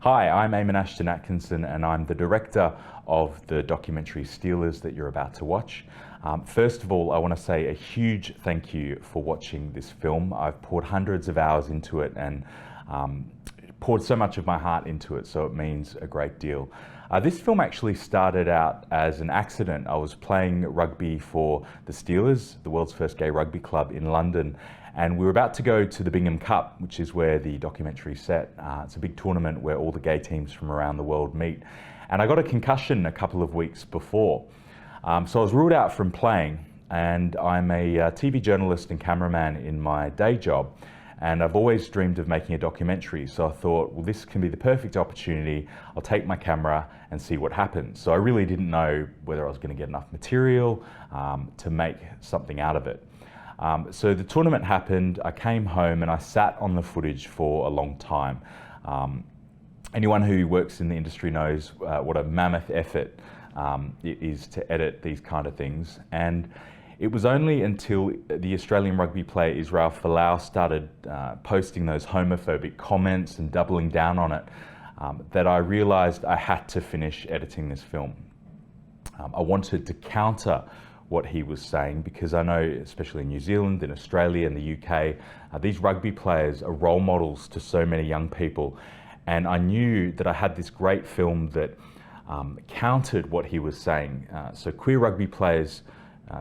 Hi, I'm Eammon Ashton-Atkinson and I'm the director of the documentary Steelers that you're about to watch. First of all, I want to say a huge thank you for watching this film. I've poured hundreds of hours into it and poured so much of my heart into it, so it means a great deal. This film actually started out as an accident. I was playing rugby for the Steelers, the world's first gay rugby club in London, and we were about to go to the Bingham Cup, which is where the documentary is set. It's a big tournament where all the gay teams from around the world meet. And I got a concussion a couple of weeks before. So I was ruled out from playing, and I'm a TV journalist and cameraman in my day job. And I've always dreamed of making a documentary. So I thought, well, this can be the perfect opportunity. I'll take my camera and see what happens. So I really didn't know whether I was going to get enough material to make something out of it. So the tournament happened, I came home and I sat on the footage for a long time. Anyone who works in the industry knows what a mammoth effort it is to edit these kind of things. And it was only until the Australian rugby player Israel Folau started posting those homophobic comments and doubling down on it that I realised I had to finish editing this film. I wanted to counter what he was saying, because I know, especially in New Zealand, in Australia, and the UK, these rugby players are role models to so many young people. And I knew that I had this great film that countered what he was saying. So queer rugby players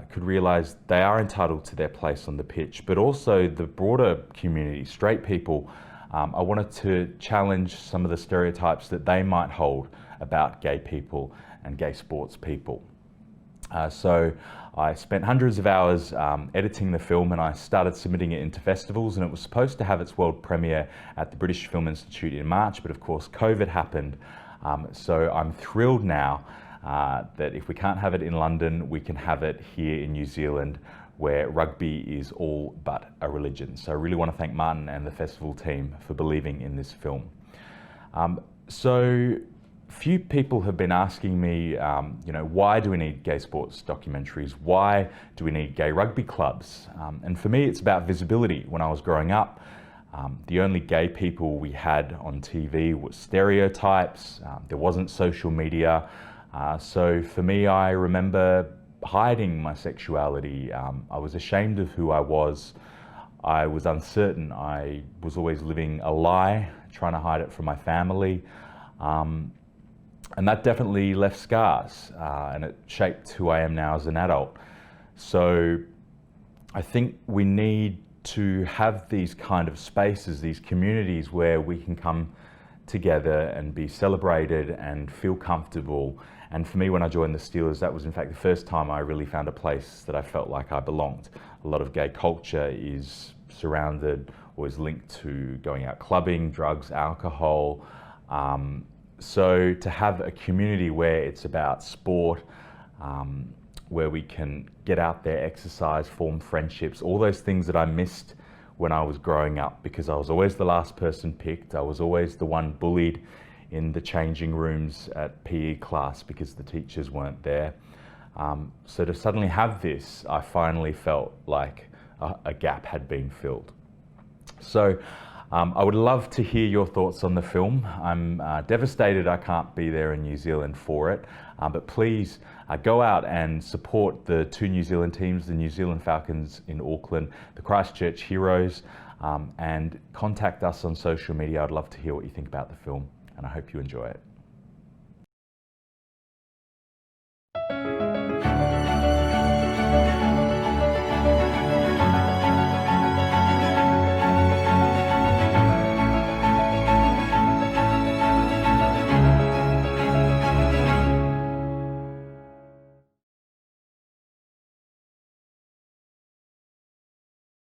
could realise they are entitled to their place on the pitch, but also the broader community, straight people. I wanted to challenge some of the stereotypes that they might hold about gay people and gay sports people. So I spent hundreds of hours editing the film, and I started submitting it into festivals, and it was supposed to have its world premiere at the British Film Institute in March, but of course COVID happened. So I'm thrilled now that if we can't have it in London, we can have it here in New Zealand, where rugby is all but a religion. So I really want to thank Martin and the festival team for believing in this film. So few people have been asking me, why do we need gay sports documentaries? Why do we need gay rugby clubs? And for me, it's about visibility. When I was growing up, the only gay people we had on TV were stereotypes. There wasn't social media. So for me, I remember hiding my sexuality. I was ashamed of who I was. I was uncertain. I was always living a lie, trying to hide it from my family. And that definitely left scars, and it shaped who I am now as an adult. So I think we need to have these kind of spaces, these communities where we can come together and be celebrated and feel comfortable. And for me, when I joined the Steelers, that was in fact the first time I really found a place that I felt like I belonged. A lot of gay culture is surrounded or is linked to going out clubbing, drugs, alcohol. So to have a community where it's about sport, where we can get out there, exercise, form friendships, all those things that I missed when I was growing up, because I was always the last person picked. I was always the one bullied in the changing rooms at PE class because the teachers weren't there. So to suddenly have this, I finally felt like a gap had been filled. So I would love to hear your thoughts on the film. I'm devastated I can't be there in New Zealand for it, but please go out and support the two New Zealand teams, the New Zealand Falcons in Auckland, the Christchurch Heroes, and contact us on social media. I'd love to hear what you think about the film, and I hope you enjoy it.